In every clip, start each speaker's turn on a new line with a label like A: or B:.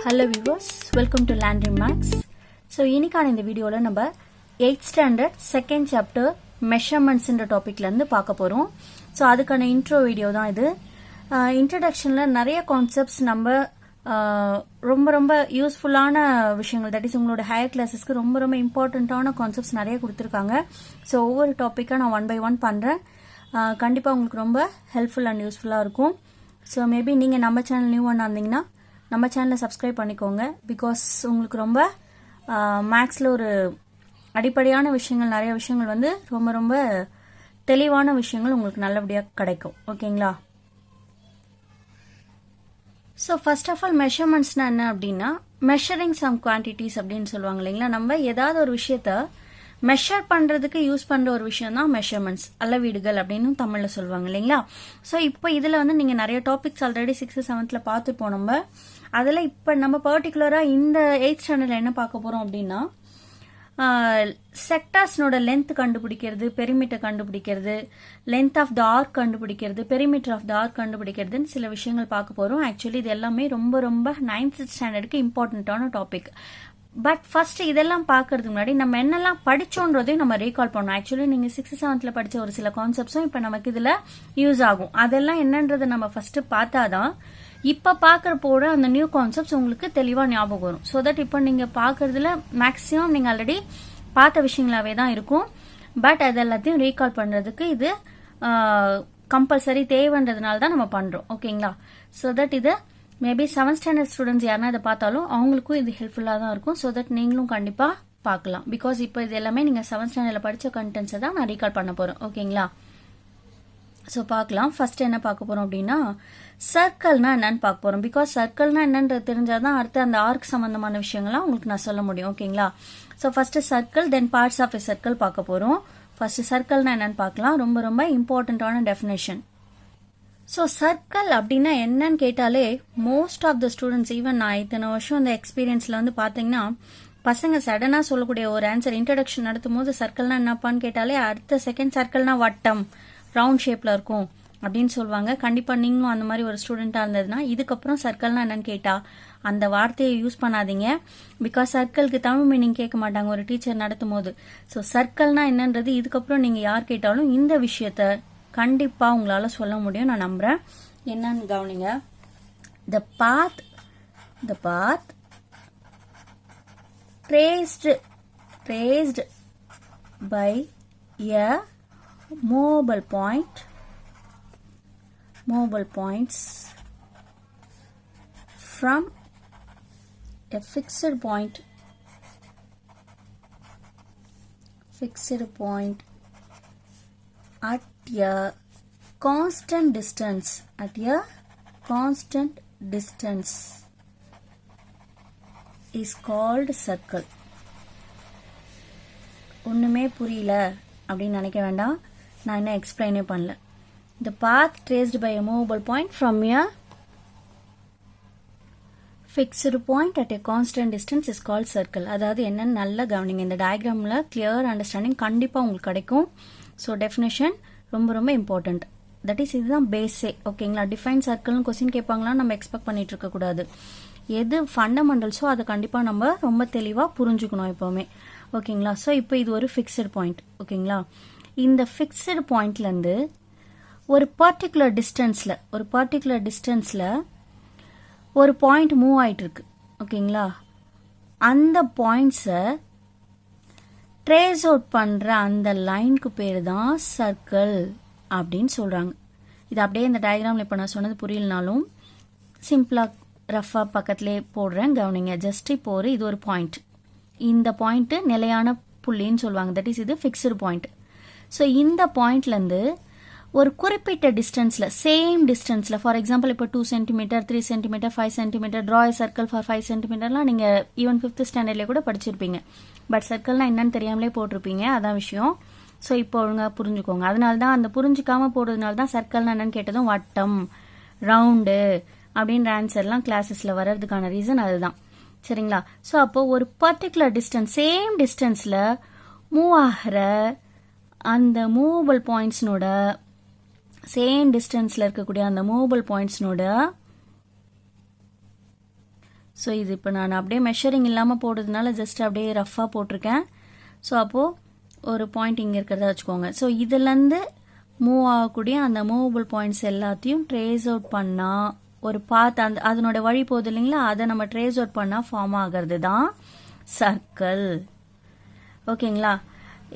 A: Hello viewers, welcome to Landry Max. So இன்னைக்கான இந்த வீடியோல நம்ம 8th standard second chapter measurements என்ற டாபிக்ல இருந்து பார்க்க போறோம். So அதுக்கான இன்ட்ரோ வீடியோ தான் இது. இன்ட்ரோடக்ஷன்ல நிறைய கான்செப்ட்ஸ் நம்ம ரொம்ப யூஸ்ஃபுல்லான விஷயங்கள், தட் இஸ் உங்களோட ஹையர் கிளாஸஸ்க்கு ரொம்ப இம்பார்ட்டண்ட்டான கான்செப்ட்ஸ் நிறைய கொடுத்துருக்காங்க. ஸோ ஒவ்வொரு டாப்பிக்காக நான் 1 by 1 பண்ணுறேன். கண்டிப்பாக உங்களுக்கு ரொம்ப ஹெல்ப்ஃபுல் அண்ட் யூஸ்ஃபுல்லாக இருக்கும். ஸோ மேபி நீங்கள் நம்ம சேனல் நியூ ஒன்று இருந்தீங்கன்னா நம்ம சேனலை சப்ஸ்கிரைப் பண்ணிக்கோங்க. பிகாஸ் உங்களுக்கு ரொம்ப மேக்ஸில் ஒரு அடிப்படையான விஷயங்கள், நிறைய விஷயங்கள் வந்து ரொம்ப தெளிவான விஷயங்கள் உங்களுக்கு நல்லபடியாக கிடைக்கும். ஓகேங்களா? ஸோ ஃபர்ஸ்ட் ஆஃப் ஆல் மெஷர்மெண்ட்ஸ்னா என்ன அப்படின்னா, மெஷரிங் சம் குவான்டிட்டிஸ் அப்படின்னு சொல்லுவாங்க இல்லைங்களா. நம்ம ஏதாவது ஒரு விஷயத்த மெஷர் பண்றதுக்கு யூஸ் பண்ற ஒரு விஷயம் தான் மெஷர்மெண்ட்ஸ், அளவீடுகள் அப்படின்னு தமிழ்ல சொல்லுவாங்க இல்லைங்களா. ஸோ இப்போ இதுல வந்து நீங்க நிறைய டாபிக்ஸ் ஆல்ரெடி 6th 7th பார்த்துப்போம். நம்ம அதுல இப்ப நம்ம பர்டிகுலரா இந்த 8th ஸ்டாண்டர்ட்ல என்ன பார்க்க போறோம் அப்படின்னா, செக்டார்ஸ்னோட லென்த் கண்டுபிடிக்கிறது, பெரிமீட்டர் கண்டுபிடிக்கிறது, லென்த் ஆஃப் த ஆர்க் கண்டுபிடிக்கிறது, பெரிமீட்டர் ஆஃப் த ஆர்க் கண்டுபிடிக்கிறதுன்னு சில விஷயங்கள் பார்க்க போறோம். ஆக்சுவலி இது எல்லாமே ரொம்ப 9th ஸ்டாண்டர்டுக்கு இம்பார்ட்டன்டான டாபிக். பட் ஃபர்ஸ்ட் இதெல்லாம் பார்க்கறதுக்கு முன்னாடி நம்ம என்னெல்லாம் படிச்சோன்றதையும் நம்ம ரீகால் பண்ணோம். ஆக்சுவலி நீங்க 6th 7th படிச்ச ஒரு சில கான்செப்ட்ஸும் இப்ப நமக்கு இதுல யூஸ் ஆகும். அதெல்லாம் என்னன்றதை நம்ம ஃபர்ஸ்ட் பார்த்தாதான் இப்ப பாக்குறப்போட அந்த நியூ கான்செப்ட்ஸ் உங்களுக்கு தெளிவா ஞாபகம் வரும். ஸோ தட் இப்போ நீங்க பாக்குறதுல மேக்சிமம் நீங்க ஆல்ரெடி பார்த்த விஷயங்களாவே தான் இருக்கும். பட் அது எல்லாத்தையும் ரீகால் பண்றதுக்கு இது கம்பல்சரி தேவைன்றதுனால தான் நம்ம பண்றோம். ஓகேங்களா? ஸோ தட் இது மேபி 7th ஸ்டாண்டர்ட் ஸ்டூடெண்ட்ஸ் யாருன்னா இதை பார்த்தாலும் அவங்களுக்கும் இது ஹெல்ப்ஃபுல்லாக தான் இருக்கும். ஸோ தட் நீங்களும் கண்டிப்பா பார்க்கலாம். பிகாஸ் இப்போ இது எல்லாமே நீங்க 7th ஸ்டாண்டர்ட்ல படிச்ச கண்டென்ட்ஸை தான் நான் ரீகால் பண்ண போறேன். ஓகேங்களா? ஸோ பார்க்கலாம். ஃபர்ஸ்ட் என்ன பார்க்க போறோம் அப்படின்னா, சர்க்கிள்னா என்னன்னு பார்க்க போறோம். பிகாஸ் சர்க்கிள்னா என்னன்றது தெரிஞ்சாதான் அடுத்து அந்த ஆர்க் சம்பந்தமான விஷயங்கள்லாம் உங்களுக்கு நான் சொல்ல முடியும். ஓகேங்களா? So first circle, then parts of a circle பார்க்க போறோம். ஃபர்ஸ்ட் சர்க்கிள்னா என்னன்னு பார்க்கலாம். ரொம்ப இம்பார்ட்டன்டான டெஃபினேஷன். ஸோ சர்க்கிள் அப்படின்னா என்னன்னு கேட்டாலே most of the students, even நான் இத்தனை வருஷம் அந்த எக்ஸ்பீரியன்ஸ்ல வந்து பாத்தீங்கன்னா பசங்க சடனா சொல்லக்கூடிய ஒரு ஆன்சர், இன்ட்ரடக்ஷன் நடத்தும் போது சர்க்கிள்னா என்னப்பான்னு கேட்டாலே அடுத்த செகண்ட் சர்க்கிள்னா வட்டம், ரவுண்ட் ஷேப்ல இருக்கும் அப்படின்னு சொல்லுவாங்க. கண்டிப்பா நீங்களும் அந்த மாதிரி ஒரு ஸ்டூடெண்டா இருந்ததுன்னா இதுக்கப்புறம் சர்க்கிள்னா என்னன்னு கேட்டா அந்த வார்த்தையை யூஸ் பண்ணாதீங்க. பிகாஸ் சர்க்கிள்க்கு தமிழ் மீனிங் கேட்க மாட்டாங்க ஒரு டீச்சர் நடத்தும் போது. ஸோ சர்க்கிள்னா என்னன்றது இதுக்கப்புறம் நீங்க யார் கேட்டாலும் இந்த விஷயத்த கண்டிப்பா உங்களால சொல்ல முடியும், நான் நம்புறேன். என்னன்னு கவனிங்க. the path traced by a mobile points from a fixed point at a constant distance is called circle. ஒண்ணுமே புரியல அப்படின்னு நினைக்க வேண்டாம், நான் என்ன எக்ஸ்பிளைனே பண்ணல. The path traced by a movable point from a fixed point at a constant distance is called circle. அதாவது என்னன்னு நல்லா கவனிங்க. இந்த டயக்ராம்ல கிளியர் அண்டர்ஸ்டாண்டிங் கண்டிப்பா உங்களுக்கு கிடைக்கும். ஸோ டெஃபினேஷன் ரொம்ப இம்பார்ட்டன்ட். தட் இஸ் இதுதான் பேஸே. ஓகேங்களா? டிஃபைன் சர்க்கிள்னு கொஸ்டின் கேட்பாங்களான்னு நம்ம எக்ஸ்பெக்ட் பண்ணிட்டு இருக்க கூடாது. எது ஃபண்டமெண்டல்ஸோ அதை கண்டிப்பா நம்ம ரொம்ப தெளிவா புரிஞ்சுக்கணும் எப்பவுமே. ஓகேங்களா? ஸோ இப்போ இது ஒரு ஃபிக்ஸட் பாயிண்ட். ஓகேங்களா? இந்த ஃபிக்ஸட் பாயிண்ட்ல இருந்து ஒரு பர்டிகுலர் டிஸ்டன்ஸ்ல ஒரு பாயிண்ட் மூவ் ஆயிட்டு இருக்கு. ஓகேங்களா? அந்த பாயிண்ட்ஸை ட்ரேஸ் அவுட் பண்ற அந்த லைனுக்கு பேரு தான் சர்க்கிள் அப்படின்னு சொல்றாங்க. இது அப்படியே இந்த டயக்ராம்ல இப்ப நான் சொன்னது புரியலனாலும் சிம்பிளா ரஃபா பக்கத்திலே போடுறேன், கவனிங்க. ஜஸ்ட் இப்போ இது ஒரு பாயிண்ட், இந்த பாயிண்ட் நிலையான புள்ளின்னு சொல்லுவாங்க. தட் இஸ் இது ஃபிக்ஸ்டு பாயிண்ட். ஸோ இந்த பாயிண்ட்ல இருந்து ஒரு குறிப்பிட்ட டிஸ்டன்ஸ்ல, சேம் டிஸ்டன்ஸ்ல, ஃபார் எக்ஸாம்பிள் இப்போ 2 centimetre, 3 centimetre, 5 centimetre, draw circle for 5 சென்டிமீட்டர்லாம் நீங்க ஈவன் 5th ஸ்டாண்டர்ட்ல கூட படிச்சிருப்பீங்க. பட் சர்க்கிள்னா என்னன்னு தெரியாமலே போட்டிருப்பீங்க, அதான் விஷயம். ஸோ இப்போ ஒழுங்கா புரிஞ்சுக்கோங்க. அதனால தான் அந்த புரிஞ்சுக்காம போடுறதுனால தான் சர்க்கிள்னா என்னன்னு கேட்டதும் வட்டம், ரவுண்டு அப்படின்ற ஆன்சர்லாம் கிளாஸஸ்ல வர்றதுக்கான ரீசன் அதுதான். சரிங்களா? ஸோ அப்போ ஒரு பர்டிகுலர் டிஸ்டன்ஸ், சேம் டிஸ்டன்ஸ்ல மூவ் ஆகிற அந்த மூவபிள் பாயிண்ட்ஸ்னோட சேம் டிஸ்டன்ஸ்ல இருக்கக்கூடிய அந்த மூவபிள் பாயிண்ட்ஸ்னோட ஸோ இது இப்போ நான் அப்படியே மெஷரிங் இல்லாமல் போடுறதுனால ஜஸ்ட் அப்படியே ரஃப்பாக போட்டிருக்கேன். ஸோ அப்போது ஒரு பாயிண்ட் இங்கே இருக்கிறதா வச்சுக்கோங்க. ஸோ இதுலேருந்து மூவ் ஆகக்கூடிய அந்த மூவபிள் பாயிண்ட்ஸ் எல்லாத்தையும் ட்ரேஸ் அவுட் பண்ணால் ஒரு பாத் அதனோட வழி போகுது இல்லைங்களா, அதை நம்ம ட்ரேஸ் அவுட் பண்ணால் ஃபார்ம் ஆகிறது தான் சர்க்கிள். ஓகேங்களா,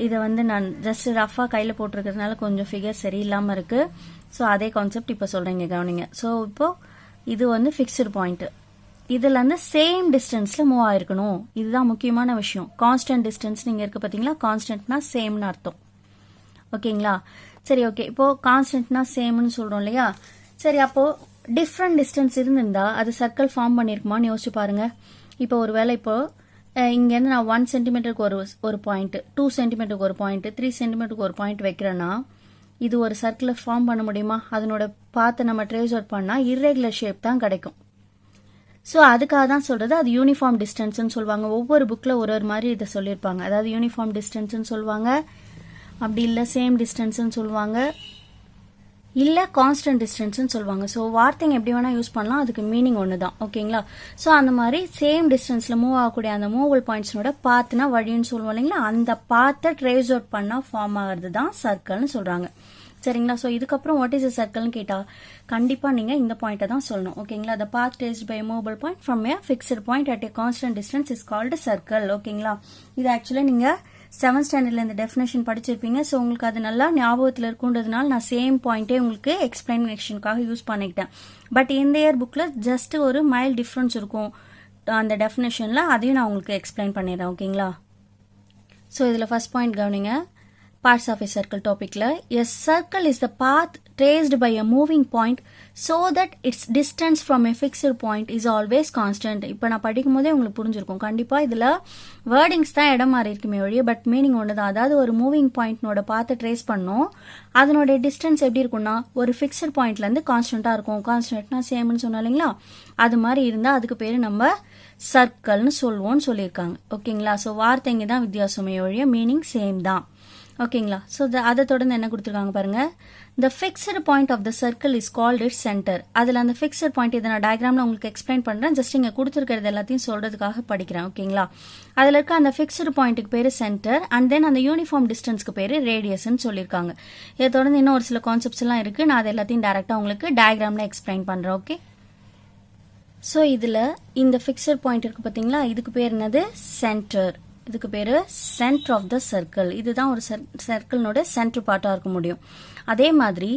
A: இதை நான் ஜஸ்ட் ரஃபாக கையில் போட்டிருக்கிறதுனால கொஞ்சம் ஃபிகர் சரியில்லாமல் இருக்குது. ஸோ அதே கான்செப்ட் இப்போ சொல்கிறீங்க, கவனிங்க. ஸோ இப்போது இது ஃபிக்ஸ்டு பாயிண்ட்டு, இதுலேருந்து சேம் டிஸ்டன்ஸில் மூவ் ஆயிருக்கணும். இதுதான் முக்கியமான விஷயம். கான்ஸ்டன்ட் டிஸ்டன்ஸ் நீங்கள் இருக்குது பார்த்தீங்களா, கான்ஸ்டன்ட்னா சேம்னு அர்த்தம். ஓகேங்களா, சரி ஓகே. இப்போது கான்ஸ்டன்ட்னா சேம்னு சொல்கிறோம் இல்லையா, சரி அப்போது டிஃப்ரெண்ட் டிஸ்டன்ஸ் இருந்திருந்தா அது சர்க்கிள் ஃபார்ம் பண்ணியிருக்குமான்னு யோசிச்சு பாருங்க. இப்போ ஒரு வேளை இப்போது இங்கேருந்து நான் 1 சென்டிமீட்டருக்கு ஒரு பாயிண்ட், 2 சென்டிமீட்டருக்கு ஒரு பாயிண்ட், 3 சென்டிமீட்டருக்கு ஒரு பாயிண்ட் வைக்கிறேன்னா இது ஒரு சர்க்கிளை ஃபார்ம் பண்ண முடியுமா? அதனோட பாத்தை நம்ம ட்ரேஸ் அவுட் பண்ணால் இர்ரெகுலர் ஷேப் தான் கிடைக்கும். ஸோ அதுக்காக தான் சொல்கிறது அது யூனிஃபார்ம் டிஸ்டன்ஸ்னு சொல்லுவாங்க. ஒவ்வொரு புக்கில் ஒரு மாதிரி இதை சொல்லியிருப்பாங்க. அதாவது யூனிஃபார்ம் டிஸ்டன்ஸ்னு சொல்லுவாங்க, அப்படி இல்லை சேம் டிஸ்டன்ஸ்னு சொல்லுவாங்க, இல்லை கான்ஸ்டன்ட் டிஸ்டன்ஸ்னு சொல்லுவாங்க. ஸோ வார்த்தைங்க எப்படி வேணால் யூஸ் பண்ணலாம், அதுக்கு மீனிங் ஒன்று தான். ஓகேங்களா, ஸோ அந்த மாதிரி சேம் டிஸ்டன்ஸில் மூவ் ஆகக்கூடிய அந்த மூவபிள் பாயிண்ட்ஸோட பாத்துனா வழின்னு சொல்லுவோம் இல்லைங்களா, அந்த பாத்தை ட்ரேஸ் அவுட் பண்ணால் ஃபார்ம் ஆகிறது தான் சர்க்கிள்னு சொல்கிறாங்க. சரிங்களா, ஸோ இதுக்கப்புறம் வாட் இஸ் எ சர்க்கிள்னு கேட்டால் கண்டிப்பாக நீங்கள் இந்த பாயிண்ட்டை தான் சொல்லணும். ஓகேங்களா, the path traced by a movable point from a fixed point at a constant distance is called circle. ஓகேங்களா, இது ஆக்சுவலாக நீங்கள் 7th ஸ்டாண்டர்டில் இந்த டெஃபினேஷன் படிச்சிருப்பீங்க. ஸோ உங்களுக்கு அது நல்லா ஞாபகத்தில் இருக்குன்றதுனால நான் சேம் பாயிண்டே உங்களுக்கு எக்ஸ்பிளனேஷனுக்காக யூஸ் பண்ணிக்கிட்டேன். பட் இந்த இயர் புக்கில் ஜஸ்ட் ஒரு மைல் டிஃப்ரென்ஸ் இருக்கும் அந்த டெஃபினேஷனில், அதையும் நான் உங்களுக்கு எக்ஸ்பிளைன் பண்ணிடுறேன். ஓகேங்களா, ஸோ இதில் ஃபர்ஸ்ட் பாயிண்ட் கவனிங்க. Parts of a circle topicல a circle is the path traced by a moving point so that its distance from a fixed point is always constant. இப்போ நான் படிக்கும் போதே உங்களுக்கு புரிஞ்சிருக்கும். கண்டிப்பாக இதில் வேர்டிங்ஸ் தான் இடம் மாறி இருக்குமே ஒழிய பட் மீனிங் ஒன்று தான். அதாவது ஒரு மூவிங் பாயிண்ட்னோட பாத்தை ட்ரேஸ் பண்ணோம், அதனோட டிஸ்டன்ஸ் எப்படி இருக்கும்னா ஒரு ஃபிக்ஸ்ட் பாயிண்ட்லேருந்து கான்ஸ்டண்ட்டாக இருக்கும். கான்ஸ்டன்ட்னா சேம்னு சொன்னா இல்லைங்களா, அது மாதிரி இருந்தால் அதுக்கு பேர் நம்ம சர்க்கிள்னு சொல்லுவோம்னு சொல்லியிருக்காங்க. ஓகேங்களா, ஸோ வார்த்தைங்க தான் வித்தியாசமே ஒழிய மீனிங் சேம் தான். ஓகேங்களா, ஸோ அதை தொடர்ந்து என்ன கொடுத்துருக்காங்க பாருங்க. The fixed point of the circle is called its centre. அதில் அந்த ஃபிக்ஸ்டு பாயிண்ட் இதை நான் டயக்ராமில் உங்களுக்கு எக்ஸ்பிளைன் பண்ணுறேன். ஜஸ்ட் இங்கே கொடுத்துருக்கிறது எல்லாத்தையும் சொல்கிறதுக்காக படிக்கிறேன். ஓகேங்களா, அதில் இருக்க அந்த ஃபிக்ஸ்டு பாயிண்ட்டுக்கு பேர் சென்டர், அண்ட் தென் அந்த யூனிஃபார்ம் டிஸ்டன்ஸ்க்கு பேர் ரேடியஸ்ன்னு சொல்லியிருக்காங்க. இதை தொடர்ந்து இன்னும் ஒரு சில கான்செப்ட்ஸ் எல்லாம் இருக்குது. நான் அது எல்லாத்தையும் டேரெக்டாக உங்களுக்கு டயக்ராமில் எக்ஸ்பிளைன் பண்ணுறேன். ஓகே, ஸோ இதில் இந்த ஃபிக்ஸ்டு பாயிண்ட் இருக்குது பார்த்தீங்களா, இதுக்கு பேர் என்னது சென்டர். இதுக்கு பேரு சென்டர் ஆஃப் த சர்க்கிள். இதுதான் ஒரு சர்க்கிள்னோட சென்டர் பார்ட்டாக இருக்க முடியும். அதே மாதிரி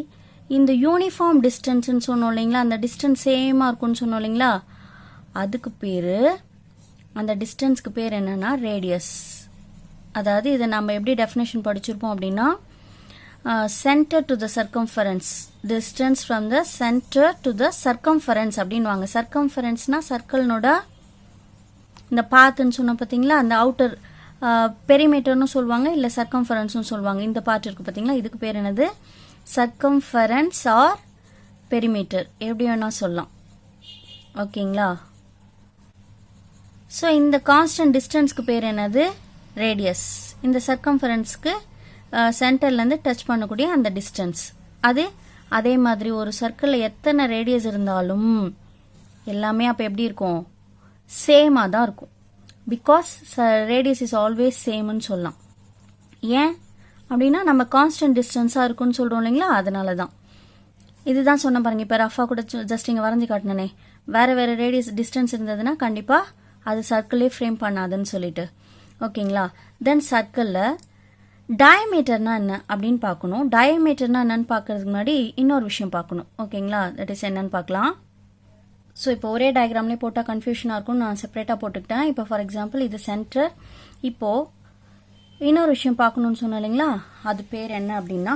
A: இந்த யூனிஃபார்ம் டிஸ்டன்ஸ்ன்னு சொன்னோம் இல்லைங்களா, அந்த டிஸ்டன்ஸ் சேமாக இருக்கும்னு சொன்னோம் இல்லைங்களா, அதுக்கு பேர் அந்த டிஸ்டன்ஸ்க்கு பேர் என்னன்னா ரேடியஸ். அதாவது இதை நம்ம எப்படி டெஃபினேஷன் படிச்சிருப்போம் அப்படின்னா centre to the circumference, distance from the centre to the circumference அப்படின்வாங்க. சர்க்கம்ஃபரன்ஸ்னா சர்க்கிள்னோட இந்த பாத்துன்னு சொன்ன பார்த்தீங்களா, அந்த அவுட்டர் பெரிமீட்டர்னு சொல்லுவாங்க, இல்லை சர்க்கம்ஃபரன்ஸ்னு சொல்லுவாங்க. இந்த பார்ட் இருக்கு பார்த்தீங்களா, இதுக்கு பேர் என்னது சர்க்கம்ஃபரன்ஸ் ஆர் பெரிமீட்டர், எப்படி வேணா சொல்லலாம். ஓகேங்களா, ஸோ இந்த கான்ஸ்டன்ட் டிஸ்டன்ஸ்க்கு பேர் என்னது ரேடியஸ். இந்த சர்க்கம்ஃபரன்ஸ்க்கு சென்டர்லேருந்து டச் பண்ணக்கூடிய அந்த டிஸ்டன்ஸ் அது. அதே மாதிரி ஒரு சர்க்கிளில் எத்தனை ரேடியஸ் இருந்தாலும் எல்லாமே அப்போ எப்படி இருக்கும், சேமாக தான் இருக்கும். பிகாஸ் ரேடியஸ் இஸ் ஆல்வேஸ் சேம்னு சொல்லலாம். ஏன் அப்படின்னா நம்ம கான்ஸ்டன்ட் டிஸ்டன்ஸாக இருக்குன்னு சொல்கிறோம் இல்லைங்களா, அதனால தான். இதுதான் சொன்ன பாருங்க. இப்போ ரஃபாக கூட ஜஸ்ட் இங்கே வரைஞ்சி காட்டினே, வேறு வேறு ரேடியஸ் டிஸ்டன்ஸ் இருந்ததுன்னா கண்டிப்பாக அது சர்க்கிளே ஃப்ரேம் பண்ணாதுன்னு சொல்லிட்டு. ஓகேங்களா, தென் சர்க்கிளில் டயமீட்டர்னா என்ன அப்படின்னு பார்க்கணும். டயமீட்டர்னா என்னன்னு பார்க்கறதுக்கு முன்னாடி இன்னொரு விஷயம் பார்க்கணும். ஓகேங்களா, தட் இஸ் என்னன்னு பார்க்கலாம். ஸோ இப்போ ஒரே டயக்ராம்லேயே போட்டால் கன்ஃபியூஷனாக இருக்கும், நான் செப்பரேட்டாக போட்டுக்கிட்டேன். இப்போ ஃபார் எக்ஸாம்பிள் இது சென்டர். இப்போது இன்னொரு விஷயம் பார்க்கணுன்னு சொன்னோம் இல்லைங்களா, அது பேர் என்ன அப்படின்னா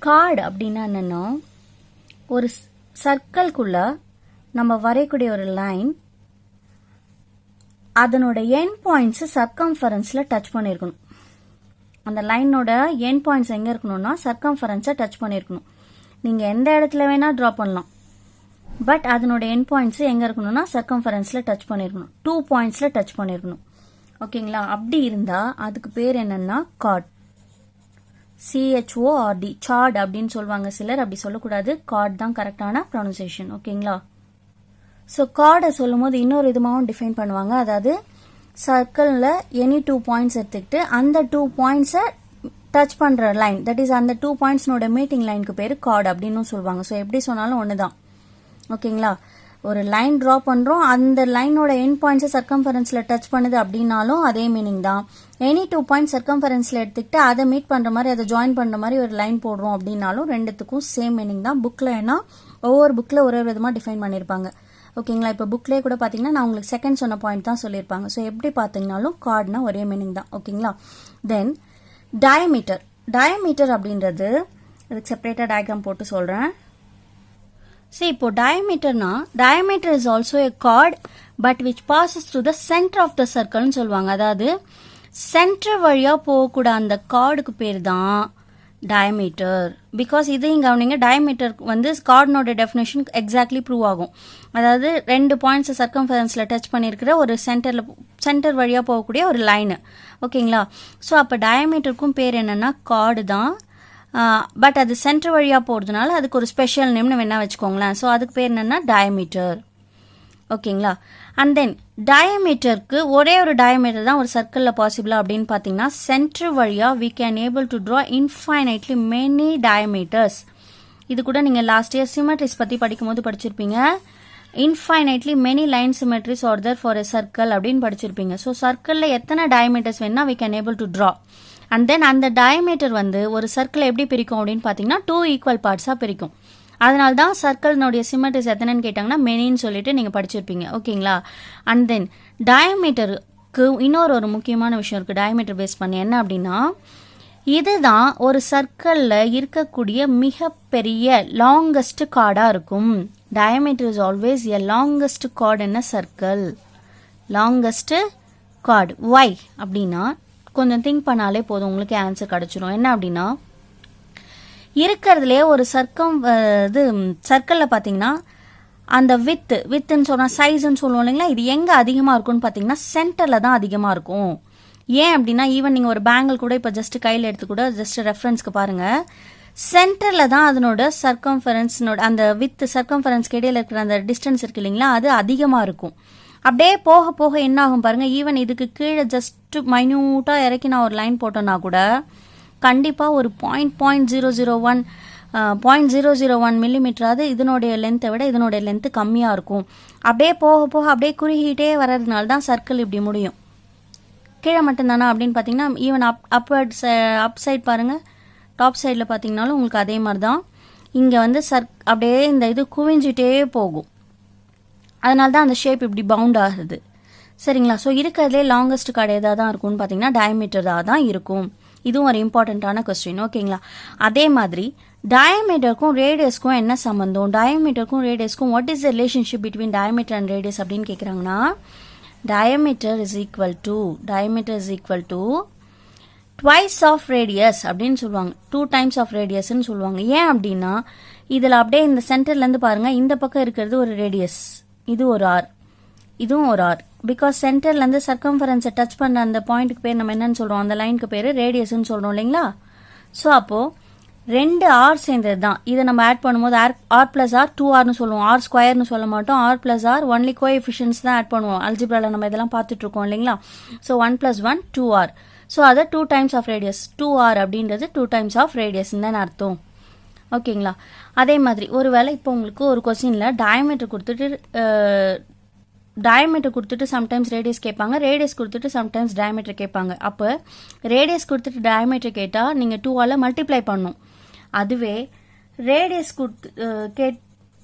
A: கார்டு அப்படின்னா என்னென்னா ஒரு சர்க்கிள்குள்ளே நம்ம வரையக்கூடிய ஒரு லைன், அதனோட எண்ட் பாயிண்ட்ஸு சர்க்கம்ஃபரன்ஸில் டச் பண்ணியிருக்கணும். அந்த லைனோட எண்ட் பாயிண்ட்ஸ் எங்கே இருக்கணும்னா சர்க்கம்ஃபரன்ஸை டச் பண்ணியிருக்கணும். நீங்கள் எந்த இடத்துல வேணால் ட்ரா பண்ணலாம், பட் அதனோட எண்ட் பாயிண்ட்ஸ் எங்கே இருக்கணும்னா சர்க்கம்ஃபரன்ஸில் டச் பண்ணியிருக்கணும், 2 பாயிண்ட்ஸில் டச் பண்ணியிருக்கணும். ஓகேங்களா, அப்படி இருந்தால் அதுக்கு பேர் என்னென்னா கார்ட், CHORD, சார்ட் அப்படின்னு சொல்லுவாங்க சிலர், அப்படி சொல்லக்கூடாது. கார்ட் தான் கரெக்டான ப்ரொனன்சியேஷன். ஓகேங்களா, ஸோ கார்டை சொல்லும் போது இன்னொரு விதமாகவும் டிஃபைன் பண்ணுவாங்க. அதாவது சர்க்கிளில் எனி 2 பாயிண்ட்ஸ் எடுத்துக்கிட்டு அந்த 2 பாயிண்ட்ஸை டச் பண்ணுற லைன், தட் இஸ் அந்த 2 பாயிண்ட்ஸ்னோட மீட்டிங் லைனுக்கு பேர் கார்டு அப்படின்னு சொல்லுவாங்க. ஸோ எப்படி சொன்னாலும் ஒன்று தான். ஓகேங்களா? ஒரு லைன் ட்ரா பண்ணுறோம், அந்த லைனோட எண்ட் பாயிண்ட்ஸை சர்க்கம்ஃபரன்ஸில் டச் பண்ணுது அப்படின்னாலும் அதே மீனிங் தான். எனி 2 பாயிண்ட் சர்க்கம்ஃபரன்ஸில் எடுத்துக்கிட்டு அதை மீட் பண்ணுற மாதிரி, அதை ஜாயின் பண்ணுற மாதிரி ஒரு லைன் போடுறோம் அப்படின்னாலும் ரெண்டுத்துக்கும் சேம் மீனிங் தான். புக்கில் ஏன்னா ஒவ்வொரு புக்கில் ஒரு விதமாக டிஃபைன் பண்ணியிருப்பாங்க. ஓகேங்களா? இப்போ புக்லேயே கூட பார்த்தீங்கன்னா நான் உங்களுக்கு செகண்ட் சொன்ன பாயிண்ட் தான் சொல்லியிருப்பாங்க. ஸோ எப்படி பார்த்தீங்கன்னாலும் கார்டுனா ஒரே மீனிங் தான். ஓகேங்களா? தென் டயமீட்டர். டயமீட்டர் அப்படின்றது அதுக்கு செப்பரேட்டாக டயக்ராம் போட்டு சொல்கிறேன். சரி, இப்போ டயமீட்டர்னா diameter is also a chord but which passes through the centre of the சர்க்கிள்னு சொல்லுவாங்க. அதாவது சென்டர் வழியாக போகக்கூட அந்த கார்டுக்கு பேர் தான் டயமீட்டர். பிகாஸ் இதையும் கவனிங்க, டயமீட்டர் வந்து கார்டனோட டெஃபினேஷன் எக்ஸாக்ட்லி ப்ரூவ் ஆகும். அதாவது 2 பாயிண்ட்ஸை சர்க்கம்ஃபரன்ஸில் டச் பண்ணியிருக்கிற ஒரு சென்டர் வழியாக போகக்கூடிய ஒரு லைனு. ஓகேங்களா? ஸோ அப்போ டயமீட்டருக்கும் பேர் என்னென்னா கார்டு தான். பட் அது சென்டர் வழியாக போகிறதுனால அதுக்கு ஒரு ஸ்பெஷல் நேம்னு வேணால் வச்சுக்கோங்களேன். ஸோ அதுக்கு பேர் என்னென்னா டயமீட்டர். ஓகேங்களா? அண்ட் தென் டயமீட்டருக்கு ஒரே ஒரு டயமீட்டர் தான் ஒரு சர்க்கிளில் பாசிபிளா அப்படின்னு பார்த்தீங்கன்னா சென்டர் வழியாக we can able to draw infinitely many diameters. இது கூட நீங்கள் லாஸ்ட் இயர் சிமெட்ரிஸ் பற்றி படிக்கும்போது படிச்சிருப்பீங்க. infinitely many line symmetries are there for a circle அப்படின்னு படிச்சிருப்பீங்க. ஸோ சர்க்கிளில் எத்தனை டயமீட்டர்ஸ் வேணா we can able to draw. And then அந்த டயமீட்டர் வந்து ஒரு சர்க்கிளை எப்படி பிரிக்கும் அப்படின்னு பார்த்தீங்கன்னா 2 ஈக்குவல் பார்ட்ஸாக பிரிக்கும். அதனால தான் சர்க்கிள்னுடைய சிமெட்ரிஸ் எத்தனைன்னு கேட்டாங்கன்னா மெனின்னு சொல்லிட்டு நீங்கள் படிச்சிருப்பீங்க. ஓகேங்களா? அண்ட் தென் டயமீட்டருக்கு இன்னொரு முக்கியமான விஷயம் இருக்குது டயமீட்டர் பேஸ் பண்ணி. என்ன அப்படின்னா இதுதான் ஒரு சர்க்கிளில் இருக்கக்கூடிய மிகப்பெரிய லாங்கஸ்ட் கார்டாக இருக்கும். Diameter is always a longest chord in a circle. Longest chord why அப்படின்னா கொஞ்சம் திங்க் பண்ணாலே போதும், உங்களுக்கு ஆன்சர் கிடச்சிரும். என்ன அப்படின்னா இருக்கிறதுலே ஒரு சர்க்கிளில் பார்த்தீங்கன்னா அந்த வித்துன்னு சொன்னால் சைஸ்ன்னு சொல்லுவோம் இல்லைங்களா, இது எங்கே அதிகமாக இருக்கும்னு பார்த்தீங்கன்னா சென்டரில் தான் அதிகமாக இருக்கும். ஏன் அப்படின்னா ஈவன் நீங்கள் ஒரு பேங்கிள் கூட இப்போ ஜஸ்ட் கையில் எடுத்து கூட ஜஸ்ட் ரெஃபரன்ஸ்க்கு பாருங்கள், சென்டரில் தான் அதனோட சர்க்கம்ஃபரன்ஸ்னோட அந்த சர்க்கம்ஃபரன்ஸ்க்கு இடையில இருக்கிற அந்த டிஸ்டன்ஸ் இருக்கு இல்லைங்களா, அது அதிகமாக இருக்கும். அப்படியே போக போக என்ன ஆகும் பாருங்கள், ஈவன் இதுக்கு கீழே ஜஸ்ட் மைன்யூட்டாக இறக்கி நான் ஒரு லைன் போட்டோன்னா கூட கண்டிப்பாக ஒரு 0.001 மில்லிமீட்டராவது இதனுடைய லென்த்தை விட இதனுடைய லென்த்து கம்மியாக இருக்கும். அப்படியே போக போக அப்படியே குறுகிட்டே வர்றதுனால தான் சர்க்கிள் இப்படி முடியும். கீழே மட்டும்தானா அப்படின்னு பார்த்தீங்கன்னா ஈவன் அப் சைட் பாருங்கள், டாப் சைடில் பார்த்தீங்கன்னாலும் உங்களுக்கு அதே மாதிரி தான். இங்கே வந்து அப்படியே இந்த இது குவிஞ்சிட்டே போகும். அதனால தான் அந்த ஷேப் இப்படி பவுண்ட் ஆகுது. சரிங்களா? ஸோ இருக்கிறதுலே லாங்கஸ்ட் கார்டு எதாக தான் இருக்கும்னு பார்த்தீங்கன்னா டயமீட்டராக தான் இருக்கும். இதுவும் ஒரு இம்பார்ட்டண்ட்டான கொஸ்டின். ஓகேங்களா? அதே மாதிரி டயமீட்டருக்கும் ரேடியஸ்க்கும் என்ன சம்மந்தம், டயமீட்டருக்கும் ரேடியஸ்க்கும் what is the relationship between diameter and radius அப்படின்னு கேட்குறாங்கன்னா diameter is equal to twice of radius அப்படின்னு சொல்லுவாங்க. 2 டைம்ஸ் ஆஃப் ரேடியஸ்ன்னு சொல்லுவாங்க. ஏன் அப்படின்னா இதில் அப்படியே இந்த சென்டர்லேருந்து பாருங்கள், இந்த பக்கம் இருக்கிறது ஒரு ரேடியஸ், இது ஒரு ஆர், இதுவும் ஒரு ஆர். பிகாஸ் சென்டர்லேருந்து சர்க்கம்ஃபரன்ஸை டச் பண்ண அந்த பாயிண்ட்டுக்கு பேர் நம்ம என்னன்னு சொல்கிறோம், அந்த லைனுக்கு பேர் ரேடியஸ்ன்னு சொல்கிறோம் இல்லைங்களா. ஸோ அப்போது 2 ஆர் சேர்ந்தது தான். இதை நம்ம ஆட் பண்ணும்போது ஆர் பிளஸ் ஆர் 2ஆர்னு சொல்லுவோம், ஆர் ஸ்கொயர்னு சொல்ல மாட்டோம். R plus R only coefficients தான் ஆட் பண்ணுவோம். அல்ஜிப்ராவில் நம்ம இதெல்லாம் பார்த்துட்டு இருக்கோம் இல்லைங்களா. So 1 + 1 2R. ஸோ அதை 2 டைம்ஸ் ஆஃப் ரேடியஸ், 2R அப்படின்றது 2 டைம்ஸ் ஆஃப் ரேடியஸ்ன்னு தான் அர்த்தம். ஓகேங்களா? அதே மாதிரி ஒருவேளை இப்போ உங்களுக்கு ஒரு கொஸ்டினில் டயமீட்டர் கொடுத்துட்டு சம்டைம்ஸ் ரேடியஸ் கேட்பாங்க, ரேடியஸ் கொடுத்துட்டு சம்டைம்ஸ் டயமீட்டர் கேட்பாங்க. அப்போ ரேடியஸ் கொடுத்துட்டு டயமீட்டர் கேட்டால் நீங்கள் 2ஆல் மல்டிப்ளை பண்ணணும். அதுவே ரேடியஸ்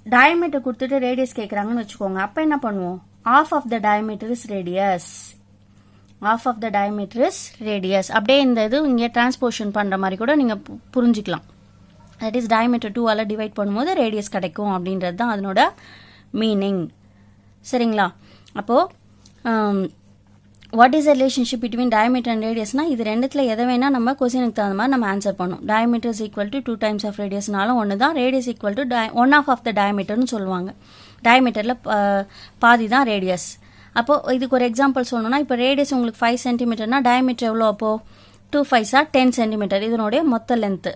A: டயமீட்டர் கொடுத்துட்டு ரேடியஸ் கேட்குறாங்கன்னு வச்சுக்கோங்க, அப்போ என்ன பண்ணுவோம், half of the diameter is radius. அப்படியே இந்த இது இங்கே டிரான்ஸ்போஷன் பண்ணுற மாதிரி கூட நீங்கள் புரிஞ்சிக்கலாம். தட் இஸ் டயமீட்டர் 2ஆல் டிவைட் பண்ணும்போது ரேடியஸ் கிடைக்கும் அப்படின்றது தான் அதனோட மீனிங். சரிங்களா? அப்போது what is the relationship between diameter and ரேடியஸ்னால் இது ரெண்டுத்தில் எதை வேணால் நம்ம கொஸ்டினுக்கு தகுந்த மாதிரி நம்ம ஆன்சர் பண்ணோம். Diameter is equal to 2 times of ரேடியஸ்னாலும் ஒன்று தான், radius equal to 1/2 of the டயமீட்டர்னு சொல்லுவாங்க. டயமீட்டரில் பாதி தான் ரேடியஸ். அப்போது இதுக்கு ஒரு எக்ஸாம்பிள் சொல்லணும்னா இப்போ ரேடியஸ் உங்களுக்கு 5 சென்டிமீட்டர்னா டயமீட்டர் எவ்வளோ, அப்போது 2 5s 10 சென்டிமீட்டர் இதனுடைய மொத்த லென்த்து.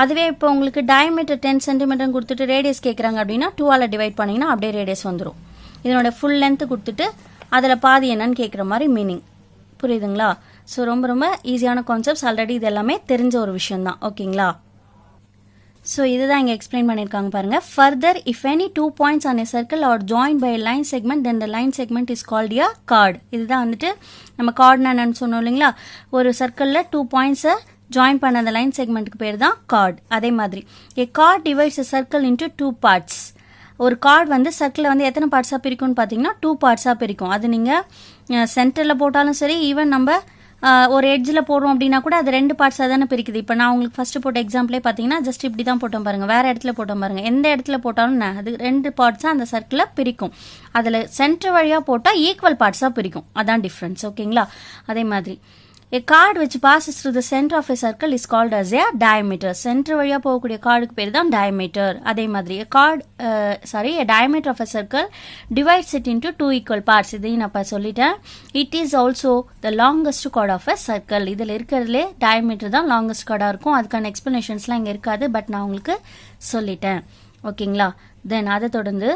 A: அதுவே இப்போ உங்களுக்கு டயமீட்டர் 10 சென்டிமீட்டர் கொடுத்துட்டு ரேடியஸ் கேட்குறாங்க அப்படின்னா 2ஆல் டிவைட் பண்ணிங்கன்னா அப்படியே ரேடியஸ் வந்துடும். இதனோட ஃபுல் லென்த் கொடுத்துட்டு அதில் பாதி என்னன்னு கேட்குற மாதிரி மீனிங். புரியுதுங்களா? ஸோ ரொம்ப ரொம்ப ஈஸியான கான்செப்ட்ஸ், ஆல்ரெடி இது எல்லாமே தெரிஞ்ச ஒரு விஷயம்தான். ஓகேங்களா? ஸோ இதுதான் இங்கே எக்ஸ்பிளைன் பண்ணியிருக்காங்க பாருங்க. Further if any 2 points on a circle are joined by a line segment then the line segment is called a chord. இதுதான் வந்துட்டு நம்ம கார்டுனா என்னன்னு சொன்னோம் இல்லைங்களா? ஒரு சர்க்கிளில் 2 points ஜாயின் பண்ண அந்த லைன் செக்மெண்ட்டுக்கு பேர் தான் கார்டு. அதே மாதிரி a chord divides a circle into 2 parts. ஒரு கார்டு வந்து சர்க்கிளில் வந்து எத்தனை பார்ட்ஸாக பிரிக்கும்னு பார்த்தீங்கன்னா 2 பார்ட்ஸாக பிரிக்கும். அது நீங்கள் சென்டரில் போட்டாலும் சரி, ஈவன் நம்ம ஒரு எட்ஜில் போடுறோம் அப்படின்னா கூட அது 2 பார்ட்ஸாக தானே பிரிக்குது. இப்போ நான் உங்களுக்கு ஃபர்ஸ்ட் போட்ட எக்ஸாம்பிளே பார்த்தீங்கன்னா ஜஸ்ட் இப்படி தான் போட்டோம் பாருங்கள், வேறு இடத்துல போட்டோம் பாருங்கள். எந்த இடத்துல போட்டாலும் அது 2 பார்ட்ஸாக அந்த சர்க்கிளில் பிரிக்கும். அதில் சென்டர் வழியாக போட்டால் ஈக்குவல் பார்ட்ஸாக பிரிக்கும். அதான் டிஃப்ரென்ஸ். ஓகேங்களா? அதே மாதிரி a chord which passes through the center of a circle is called as a diameter. Centre வழியாக போகக்கூடிய கார்டுக்கு பேர் தான் diameter. அதே மாதிரி a diameter of a circle divides it into 2 equal parts. இதையும் நான் இப்போ சொல்லிட்டேன். It is also the longest chord of a circle. இதில் இருக்கிறதுலே diameter தான் longest chord-ஆ இருக்கும். அதுக்கான எக்ஸ்பிளனேஷன்ஸ்லாம் இங்கே இருக்காது, பட் நான் உங்களுக்கு சொல்லிட்டேன். ஓகேங்களா? தென் அதை தொடர்ந்து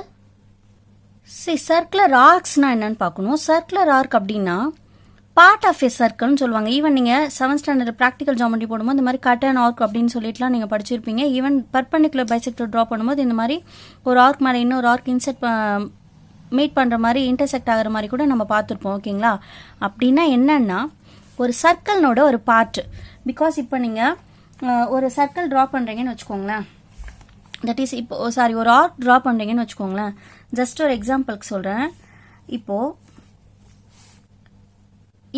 A: சர்க்குலர் ஆர்க்ஸ்னா என்னன்னு பார்க்கணும். சர்க்குலர் ஆர்க் அப்படின்னா பார்ட் ஆஃப் ஏ சர்க்கிள்னு சொல்லுவாங்க. ஈவன் நீங்கள் 7th ஸ்டாண்டர்ட் ப்ராக்டிக்கல் ஜாமெட்ரி போடும்போது இந்த மாதிரி கட் அண்ட் ஆர்க் அப்படின்னு சொல்லிட்டுலாம் நீங்கள் படிச்சிருப்பீங்க. ஈவன் பர்பெண்டிகுலர் பைசெக்டர் ட்ரா பண்ணும்போது இந்த மாதிரி ஒரு ஆர்க் மேலே இன்னொரு ஆர்க் மீட் பண்ணுற மாதிரி இன்டர்செக்ட் ஆகிற மாதிரி கூட நம்ம பார்த்துருப்போம். ஓகேங்களா? அப்படின்னா என்னன்னா ஒரு சர்க்கிள்னோட ஒரு பார்ட். பிகாஸ் இப்போ நீங்கள் ஒரு சர்க்கிள் ட்ரா பண்ணுறீங்கன்னு வச்சுக்கோங்களேன். தட் இஸ் இப்போ ஒரு ஆர்க் ட்ரா பண்ணுறீங்கன்னு வச்சுக்கோங்களேன். ஜஸ்ட் ஒரு எக்ஸாம்பிளுக்கு சொல்கிறேன். இப்போது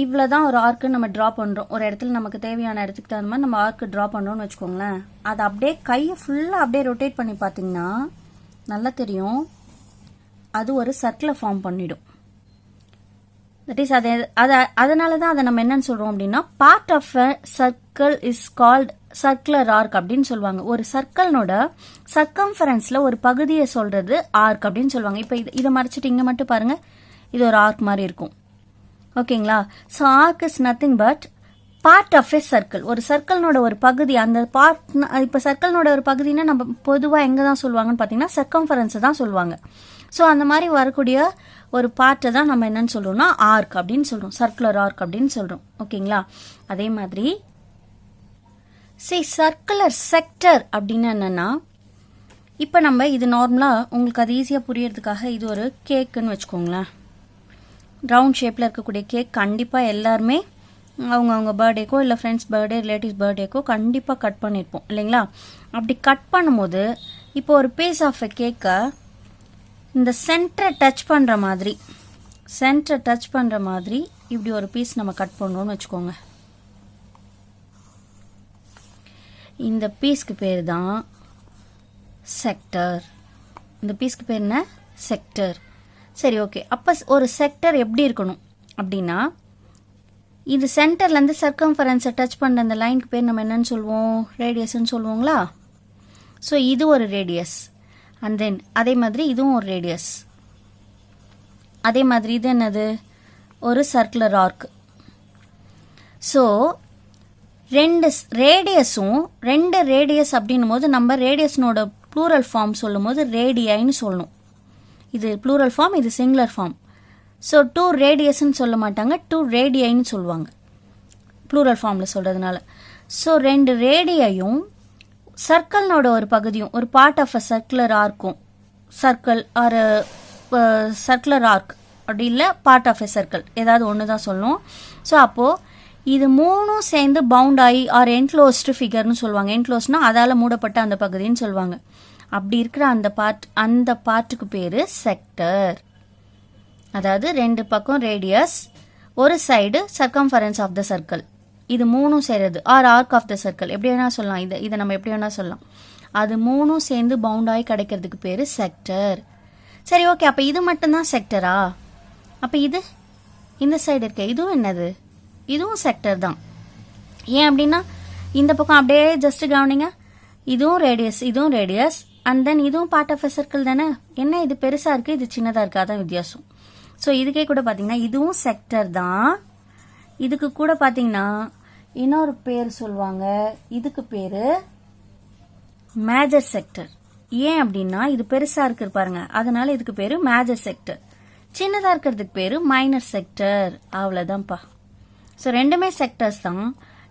A: இவ்வளோ தான் ஒரு ஆர்க்கு நம்ம ட்ரா பண்ணுறோம். ஒரு இடத்துல நமக்கு தேவையான இடத்துக்கு தகுந்த மாதிரி நம்ம ஆர்க்கு ட்ரா பண்ணுறோம்னு வச்சுக்கோங்களேன். அதை அப்படியே கையை ஃபுல்லாக அப்படியே ரொட்டேட் பண்ணி பார்த்தீங்கன்னா நல்லா தெரியும், அது ஒரு சர்க்கிளை ஃபார்ம் பண்ணிடும். தட் இஸ் அதனால தான் அதை நம்ம என்னன்னு சொல்கிறோம் அப்படின்னா part of a circle is called circular arc அப்படின்னு சொல்லுவாங்க. ஒரு சர்க்கிள்னோட சர்க்கம்ஃபரன்ஸில் ஒரு பகுதியை சொல்கிறது ஆர்க் அப்படின்னு சொல்லுவாங்க. இப்போ இதை மறைச்சிட்டு இங்கே மட்டும் பாருங்கள், இது ஒரு ஆர்க் மாதிரி இருக்கும். ஓகேங்களா? So arc is nothing but part of a circle. ஒரு சர்க்கிள்னோட ஒரு பகுதி. அந்த பார்ட் இப்போ சர்க்கிள்னோட ஒரு பகுதினா நம்ம பொதுவாக எங்கே தான் சொல்லுவாங்கன்னு பார்த்தீங்கன்னா சர்க்கம்ஃபரன்ஸை தான் சொல்லுவாங்க. ஸோ அந்த மாதிரி வரக்கூடிய ஒரு பார்ட்டை தான் நம்ம என்னன்னு சொல்கிறோம்னா ஆர்க் அப்படின்னு சொல்கிறோம், சர்க்குலர் ஆர்க் அப்படின்னு சொல்கிறோம். ஓகேங்களா? அதே மாதிரி சர்க்குலர் செக்டர் அப்படின்னு என்னென்னா, இப்போ நம்ம இது நார்மலாக உங்களுக்கு அது ஈஸியாக புரியறதுக்காக இது ஒரு கேக்குன்னு வச்சுக்கோங்களேன். ரவுண்ட் ஷேப்பில் இருக்கக்கூடிய கேக் கண்டிப்பாக எல்லாருமே அவங்க பர்த்டேக்கோ இல்லை ஃப்ரெண்ட்ஸ் பர்த்டே ரிலேட்டிவ்ஸ் பர்த்டேக்கோ கண்டிப்பாக கட் பண்ணியிருப்போம் இல்லைங்களா? அப்படி கட் பண்ணும்போது இப்போ ஒரு பீஸ் ஆஃப் எ கேக்கை இந்த சென்டரை டச் பண்ணுற மாதிரி இப்படி ஒரு பீஸ் நம்ம கட் பண்ணோன்னு வச்சுக்கோங்க. இந்த பீஸ்க்கு பேர் தான் செக்டர். இந்த பீஸ்க்கு பேர் என்ன? செக்டர். சரி, ஓகே. அப்போ ஒரு செக்டர் எப்படி இருக்கணும் அப்படின்னா, இது சென்டர்லேருந்து சர்க்கம்ஃபரன்ஸை டச் பண்ணுற அந்த லைனுக்கு பேர் நம்ம என்னன்னு சொல்லுவோம்? ரேடியஸ்ன்னு சொல்லுவோங்களா? ஸோ இது ஒரு ரேடியஸ். அண்ட் தென் அதே மாதிரி இதுவும் ஒரு ரேடியஸ். அதே மாதிரி இது என்னது? ஒரு சர்க்குலர் ஆர்க். ஸோ ரெண்டு ரேடியஸ் அப்படின்னும் போது நம்ம ரேடியஸ்னோட ப்ளூரல் ஃபார்ம் சொல்லும் போது ரேடியைன்னு சொல்லணும். இது ப்ளூரல் ஃபார்ம், இது சிங்குலர் ஃபார்ம். ஸோ 2 ரேடியஸ்ன்னு சொல்ல மாட்டாங்க, 2 ரேடியைன்னு சொல்லுவாங்க ப்ளூரல் ஃபார்மில் சொல்கிறதுனால. ஸோ 2 ரேடியையும் சர்க்கிள்னோட ஒரு பகுதியும், ஒரு பார்ட் ஆஃப் அ சர்க்குலர் ஆர்க்கும், சர்க்கிள் ஆர் சர்க்குலர் ஆர்க் அப்படி இல்லை பார்ட் ஆஃப் எ சர்க்கிள், ஏதாவது ஒன்று தான் சொல்லணும். ஸோ அப்போது இது மூணும் சேர்ந்து பவுண்ட் ஆகி ஆர் என்க்ளோஸ்டு ஃபிகர்னு சொல்லுவாங்க. என்க்ளோஸ்னா அதால் மூடப்பட்ட அந்த பகுதின்னு சொல்லுவாங்க. அப்படி இருக்கிற அந்த பார்ட்டுக்கு பேர் செக்டர். அதாவது 2 பக்கம் ரேடியஸ், ஒரு side circumference of the circle, இது மூணும் சேர்றது or arc of the circle, எப்படி வேணா சொல்லலாம். இதை நம்ம எப்படி வேணா சொல்லலாம். அது மூணும் சேர்ந்து பவுண்ட் ஆகி கிடைக்கிறதுக்கு பேர் செக்டர். சரி, ஓகே. அப்போ இது மட்டும்தான் செக்டரா? அப்போ இந்த சைடு இருக்க இதுவும் என்னது? இதுவும் செக்டர் தான். ஏன் அப்படின்னா இந்த பக்கம் அப்படியே ஜஸ்ட் கவனிங்க, இதுவும் ரேடியஸ் அண்ட் தென் இதுவும் பார்ட் ஆஃப் எ சர்க்கிள் தானே. என்ன இது பெருசாக இருக்குது, இது சின்னதாக இருக்குது, அதான் வித்தியாசம். ஸோ இதுக்கே கூட பார்த்தீங்கன்னா இதுவும் செக்டர் தான். இதுக்கு கூட பார்த்தீங்கன்னா இன்னொரு பேர் சொல்லுவாங்க, இதுக்கு பேர் மேஜர் செக்டர். ஏன் அப்படின்னா இது பெருசாக இருக்கு பாருங்க, அதனால இதுக்கு பேர் மேஜர் செக்டர். சின்னதாக இருக்கிறதுக்கு பேர் மைனர் செக்டர். அவ்வளோதான்ப்பா. ஸோ ரெண்டுமே செக்டர்ஸ் தான்.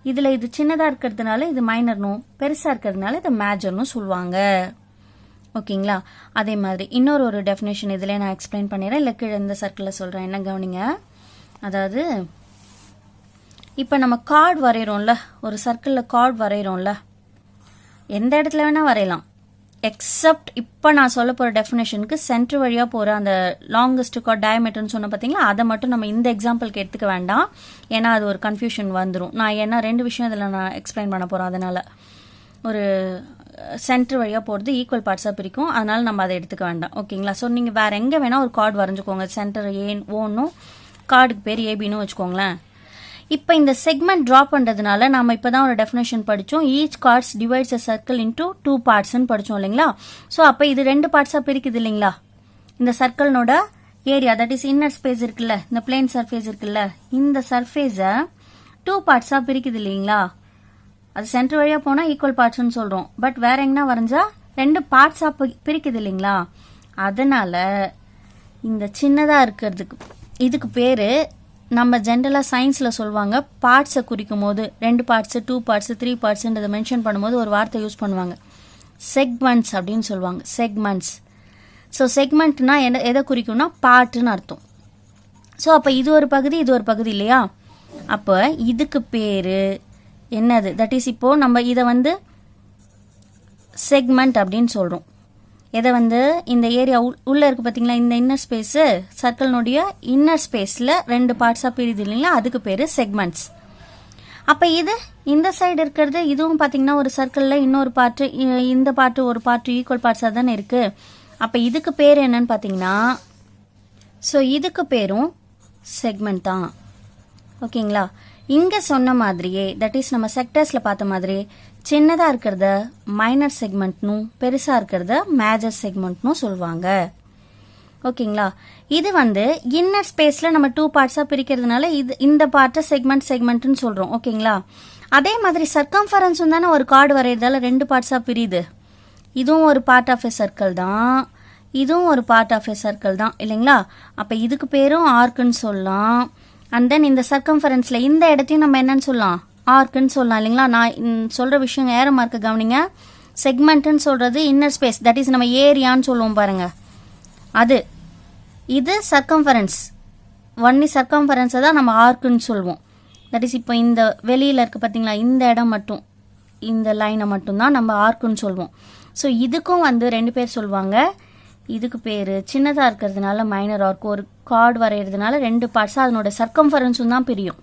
A: இதில் இது சின்னதாக இருக்கிறதுனால இது மைனர்னும், பெருசாக இருக்கிறதுனால இது மேஜர்னும் சொல்லுவாங்க. ஓகேங்களா? அதே மாதிரி இன்னொரு டெஃபினேஷன் இதில் நான் எக்ஸ்பிளைன் பண்ணிடுறேன், இல்லை கீழே இந்த சர்க்கிளில் சொல்கிறேன். என்ன கவனிங்க. அதாவது இப்போ நம்ம கார்டு வரைகிறோம்ல, ஒரு சர்க்கிளில் கார்டு வரைகிறோம்ல, எந்த இடத்துல வேணால் வரையலாம். எக்ஸப்ட் இப்போ நான் சொல்ல போகிற டெஃபினேஷனுக்கு சென்டர் வழியாக போகிற அந்த லாங்கஸ்ட் கார்ட் டயமீட்டர்னு சொன்ன பார்த்தீங்களா, அதை மட்டும் நம்ம இந்த எக்ஸாம்பிளுக்கு எடுத்துக்க வேண்டாம். ஏன்னா அது ஒரு கன்ஃபியூஷன் வந்துடும். நான் ஏன்னா 2 விஷயம் இதில் நான் எக்ஸ்பிளைன் பண்ண போகிறேன். அதனால் ஒரு சென்டர் வழியாக போகிறது ஈக்குவல் பார்ட்ஸாக பிரிக்கும். அதனால் நம்ம அதை எடுத்துக்க வேண்டாம். ஓகேங்களா? ஸோ நீங்கள் வேறு எங்கே வேணால் ஒரு கார்டு வரைஞ்சிக்கோங்க. சென்டர் ஓன்னும் கார்டுக்கு பேர் ஏபின்னு வச்சுக்கோங்களேன். இப்போ இந்த செக்மெண்ட் ட்ரா பண்ணுறதுனால நம்ம இப்போ தான் ஒரு டெஃபினேஷன் படித்தோம். Each chords divides a circle into 2 பார்ட்ஸ்ன்னு படித்தோம் இல்லைங்களா? ஸோ அப்போ இது 2 பார்ட்ஸாக பிரிக்குது இல்லைங்களா? இந்த சர்க்கிள்னோட area, that is inner space இருக்குல்ல, இந்த பிளேன் சர்ஃபேஸ் இருக்குல்ல, இந்த சர்ஃபேஸை 2 பார்ட்ஸாக பிரிக்குது இல்லைங்களா? அது சென்டர் வழியாக போனால் ஈக்குவல் பார்ட்ஸ்ன்னு சொல்கிறோம். பட் வேற எங்கன்னா வரைஞ்சா 2 பார்ட்ஸாக பிரிக்குது இல்லைங்களா? அதனால் இந்த சின்னதாக இருக்கிறதுக்கு இதுக்கு பேர் நம்ம ஜென்ரலாக சயின்ஸில் சொல்லுவாங்க, பார்ட்ஸை குறிக்கும் போது 2 பார்ட்ஸு 2 பார்ட்ஸு 3 பார்ட்ஸுன்றதை மென்ஷன் பண்ணும்போது ஒரு வார்த்தை யூஸ் பண்ணுவாங்க, செக்மெண்ட்ஸ் அப்படின்னு சொல்லுவாங்க. செக்மெண்ட்ஸ். ஸோ செக்மெண்ட்னா எதை குறிக்கும்னா பார்ட்டுன்னு அர்த்தம். ஸோ அப்போ இது ஒரு பகுதி, இது ஒரு பகுதி இல்லையா? அப்போ இதுக்கு பேர் என்னது? தட் இஸ் இப்போது நம்ம இதை செக்மெண்ட் அப்படின்னு சொல்கிறோம். எதை இந்த ஏரியா உள்ளே இருக்குது பார்த்தீங்களா, இந்த இன்னர் ஸ்பேஸு, சர்க்கிள்னுடைய இன்னர் ஸ்பேஸில் 2 பார்ட்ஸாக பிரியுது இல்லைங்களா, அதுக்கு பேர் செக்மெண்ட்ஸ். அப்போ இது இந்த சைடு இருக்கிறது, இதுவும் பார்த்தீங்கன்னா ஒரு சர்க்கிளில் இன்னொரு பார்ட்டு, இந்த பார்ட்டு ஒரு பார்ட்டு ஈக்குவல் பார்ட்ஸாக தானே இருக்குது. அப்போ இதுக்கு பேர் என்னன்னு பார்த்தீங்கன்னா, ஸோ இதுக்கு பேரும் செக்மெண்ட் தான். ஓகேங்களா? இங்கே சொன்ன மாதிரியே, தட் இஸ் நம்ம செக்டர்ஸில் பார்த்த மாதிரி, சின்னதாக இருக்கிறத மைனர் செக்மெண்ட்னும் பெருசாக இருக்கிறத மேஜர் செக்மெண்ட்னும் சொல்லுவாங்க. ஓகேங்களா? இது இன்னர் ஸ்பேஸில் நம்ம 2 பார்ட்ஸாக பிரிக்கிறதுனால இந்த பார்ட்டை செக்மெண்ட்னு சொல்கிறோம். ஓகேங்களா? அதே மாதிரி சர்க்கம்ஃபரன்ஸும் தானே ஒரு கார்டு வரைகிறதால 2 பார்ட்ஸாக பிரியுது. இதுவும் ஒரு பார்ட் ஆஃப் எ சர்க்கிள் தான், இதுவும் ஒரு பார்ட் ஆஃப் எ சர்க்கிள் தான் இல்லைங்களா? அப்போ இதுக்கு பேரும் ஆர்க்குன்னு சொல்லலாம். அண்ட் தென் இந்த சர்க்கம்ஃபரன்ஸில் இந்த இடத்தையும் நம்ம என்னன்னு சொல்லலாம், ஆர்க்குன்னு சொல்லலாம் இல்லைங்களா? நான் சொல்கிற விஷயம் ஏற மார்க்க கவனிங்க. செக்மெண்ட்டுன்னு சொல்கிறது இன்னர் ஸ்பேஸ், தட் இஸ் நம்ம ஏரியான்னு சொல்லுவோம் பாருங்க, அது. இது சர்க்கம்ஃபரன்ஸ், ஒன்லி சர்க்கம்ஃபரன்ஸை தான் நம்ம ஆர்க்குன்னு சொல்லுவோம். தட் இஸ் இப்போ இந்த வெளியில் இருக்குது பார்த்தீங்களா, இந்த இடம் மட்டும், இந்த லைனை மட்டும்தான் நம்ம ஆர்க்குன்னு சொல்லுவோம். ஸோ இதுக்கும் 2 பேர் சொல்லுவாங்க. இதுக்கு பேர் சின்னதாக இருக்கிறதுனால மைனர் ஆர்க், ஒரு கார்டு வரைகிறதுனால 2 பார்ட்ஸாக அதனோட சர்க்கம்ஃபரன்ஸும் தான் பிரியும்.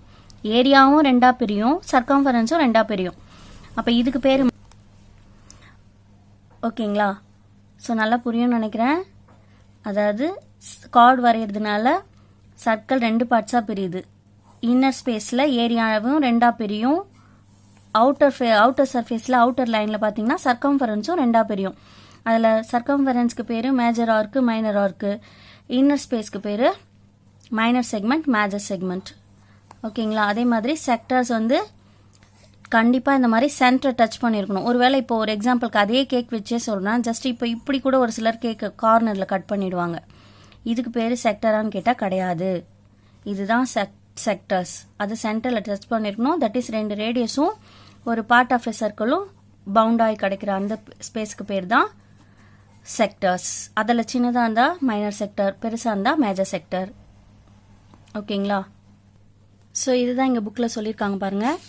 A: ஏரியாவும் 2ஆ பிரியும், சர்க்கம்ஃபரன்ஸும் 2ஆ பிரியும். அப்போ இதுக்கு பேர் ஓகேங்களா? ஸோ நல்லா புரியும்னு நினைக்கிறேன். அதாவது கார்டு வரைகிறதுனால சர்க்கிள் 2 பார்ட்ஸாக பிரியுது. இன்னர் ஸ்பேஸில் ஏரியாவும் 2ஆ பிரியும். அவுட்டர் சர்ஃபேஸில் அவுட்டர் லைனில் பார்த்தீங்கன்னா சர்க்கம்ஃபரன்ஸும் 2ஆ பிரியும். அதில் சர்க்கம்ஃபரன்ஸ்க்கு பேர் மேஜர் ஆர்க்கு, மைனர் ஆர்க்கு. இன்னர் ஸ்பேஸ்க்கு பேர் மைனர் செக்மெண்ட், மேஜர் செக்மெண்ட். ஓகேங்களா? அதே மாதிரி செக்டர்ஸ் கண்டிப்பாக இந்த மாதிரி சென்டரை டச் பண்ணியிருக்கணும். ஒருவேளை இப்போ ஒரு எக்ஸாம்பிளுக்கு அதே கேக் வச்சே சொல்கிறேன். ஜஸ்ட் இப்போ இப்படி கூட ஒரு சிலர் கேக் கார்னரில் கட் பண்ணிடுவாங்க. இதுக்கு பேர் செக்டரான்னு கேட்டால் கிடையாது. இதுதான் செக்டர்ஸ். அது சென்டரில் டச் பண்ணியிருக்கணும். தட் இஸ் 2 ரேடியஸும் ஒரு பார்ட் ஆஃப் எ சர்க்கிளும் பவுண்டாகி கிடைக்கிற அந்த ஸ்பேஸ்க்கு பேர் தான் செக்டர்ஸ். அதில் சின்னதாக இருந்தால் மைனர் செக்டர், பெருசாக இருந்தால் மேஜர் செக்டர். ஓகேங்களா? ஸோ இதுதான் இங்கே புக்கில் சொல்லியிருக்காங்க பாருங்கள்.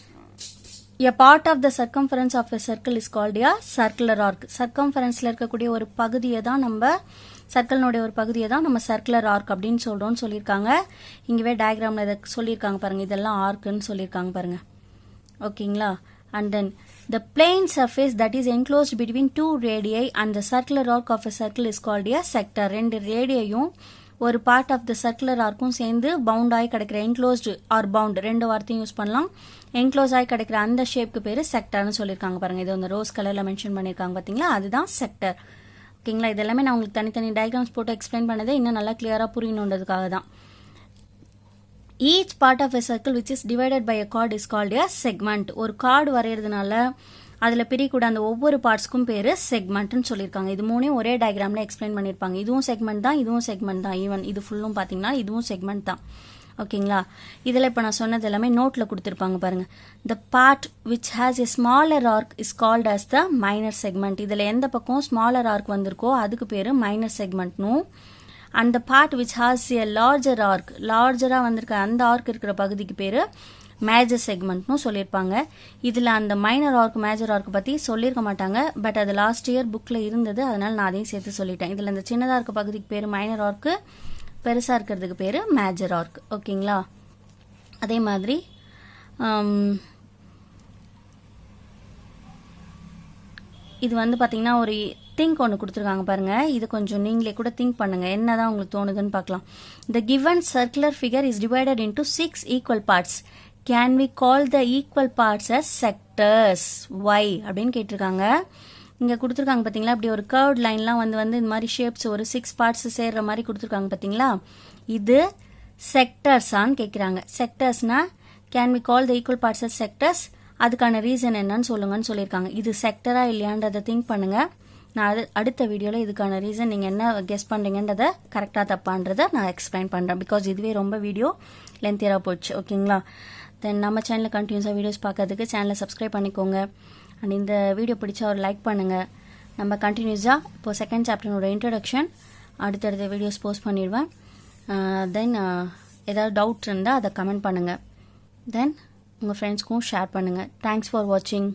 A: A part of the circumference of a circle is called a circular arc. சர்க்கம்ஃபரன்ஸில் இருக்கக்கூடிய ஒரு பகுதியை தான் நம்ம, சர்க்கிள்னுடைய ஒரு பகுதியை தான் நம்ம சர்க்குலர் ஆர்க் அப்படின்னு சொல்கிறோம்னு சொல்லியிருக்காங்க. இங்கேவே டயக்ராமில் இதை சொல்லியிருக்காங்க பாருங்கள். இதெல்லாம் ஆர்க்குன்னு சொல்லியிருக்காங்க பாருங்கள். ஓகேங்களா? And then the plane surface that is enclosed between 2 radii and the circular arc of a circle is called a sector. 2 ரேடியையும் ஒரு பார்ட் ஆஃப் த சர்க்குலர் ஆர்க்கும் சேர்ந்து பவுண்ட் ஆகி கிடைக்கிற என்க்ளோஸ்டு ஆர் பவுண்ட் 2 வார்த்தையும் யூஸ் பண்ணலாம். என்க்ளோஸ் ஆகி கிடைக்கிற அந்த ஷேப்க்கு பேர் செக்டர்னு சொல்லியிருக்காங்க பாருங்க. இது ரோஸ் கலரில் மென்ஷன் பண்ணியிருக்காங்க பார்த்தீங்களா, அதுதான் செக்டர். ஓகேங்களா? இதெல்லாமே நான் உங்களுக்கு தனித்தனி டயக்ராம்ஸ் போட்டு எக்ஸ்பிளைன் பண்ணதே இன்னும் நல்லா கிளியராக புரியணுன்றதுக்காக தான். Each part of a circle which is divided by a chord is called a segment. ஒரு கார்டு வரைகிறதுனால அதில் பிரிக்கூட அந்த ஒவ்வொரு பார்ட்ஸ்க்கும் பேர் செக்மெண்ட்னு சொல்லியிருக்காங்க. இது மூணையும் ஒரே டயக்ராமில் எக்ஸ்பிளைன் பண்ணியிருப்பாங்க. இதுவும் செக்மெண்ட் தான், இதுவும் செக்மெண்ட் தான். ஈவன் இது ஃபுல்லும் பார்த்தீங்கன்னா இதுவும் செக்மெண்ட் தான். ஓகேங்களா? இதில் இப்போ நான் சொன்னது எல்லாமே நோட்டில் கொடுத்துருப்பாங்க பாருங்கள். The part which has a smaller arc is called as the minor segment. இதில் எந்த பக்கம் ஸ்மாலர் ஆர்க் வந்திருக்கோ அதுக்கு பேர் மைனர் செக்மெண்ட்னும், அந்த part which has a larger arc, லார்ஜராக வந்திருக்க அந்த ஆர்க் இருக்கிற பகுதிக்கு பேர் மேஜர் செக்மெண்ட்னும் சொல்லியிருப்பாங்க. இதில் அந்த மைனர் ஆர்க் மேஜர் ஆர்க் பற்றி சொல்லியிருக்க மாட்டாங்க. பட் அது லாஸ்ட் இயர் புக்கில் இருந்தது, அதனால் நான் அதையும் சேர்த்து சொல்லிட்டேன். இதில் இந்த சின்னதாக இருக்க பகுதிக்கு பேர் மைனர் ஆர்க்கு, பெருசாக இருக்கிறதுக்கு பேர் மேஜர் ஆர்க். ஓகேங்களா? அதே மாதிரி இது வந்து பார்த்தீங்கன்னா ஒரு திங்க் ஒன்று கொடுத்துருக்காங்க பாருங்கள். இது கொஞ்சம் நீங்களே கூட திங்க் பண்ணுங்கள், என்ன தான் உங்களுக்கு தோணுதுன்னு பார்க்கலாம். The given circular figure is divided into 6 equal parts. Can we call the equal parts as sectors? Why அப்படின்னு கேட்டிருக்காங்க. இங்கே கொடுத்துருக்காங்க பார்த்தீங்களா, இப்படி ஒரு கர்வ் லைன்லாம் வந்து இந்த மாதிரி ஷேப்ஸ் ஒரு 6 பார்ட்ஸ் சேர்ற மாதிரி கொடுத்துருக்காங்க பார்த்தீங்களா. இது செக்டர்ஸான்னு கேட்குறாங்க. செக்டர்ஸ்னா can we call the equal parts as sectors, அதுக்கான ரீசன் என்னன்னு சொல்லுங்கன்னு சொல்லியிருக்காங்க. இது செக்டரா இல்லையான்றதை திங்க் பண்ணுங்க. நான் அடுத்த வீடியோவில் இதுக்கான ரீசன் நீங்கள் என்ன கெஸ் பண்ணுறீங்கன்றதை கரெக்டாக தப்பான்றதை நான் எக்ஸ்பிளைன் பண்ணுறேன். பிகாஸ் இதுவே ரொம்ப வீடியோ லென்த்தியராக போச்சு. ஓகேங்களா? தென் நம்ம சேனலில் கண்டினியூஸாக வீடியோஸ் பார்க்கறதுக்கு சேனலை சப்ஸ்கிரைப் பண்ணிக்கோங்க. அண்ட் இந்த வீடியோ பிடிச்சா ஒரு லைக் பண்ணுங்கள். நம்ம கண்டினியூஸாக இப்போது செகண்ட் சாப்டரோட இன்ட்ரடக்ஷன் அடுத்தடுத்த வீடியோஸ் போஸ்ட் பண்ணிடுவேன். தென் ஏதாவது டவுட் இருந்தால் அதை கமெண்ட் பண்ணுங்கள். தென் உங்கள் ஃப்ரெண்ட்ஸ்க்கும் ஷேர் பண்ணுங்கள். தேங்க்ஸ் ஃபார் வாட்சிங்.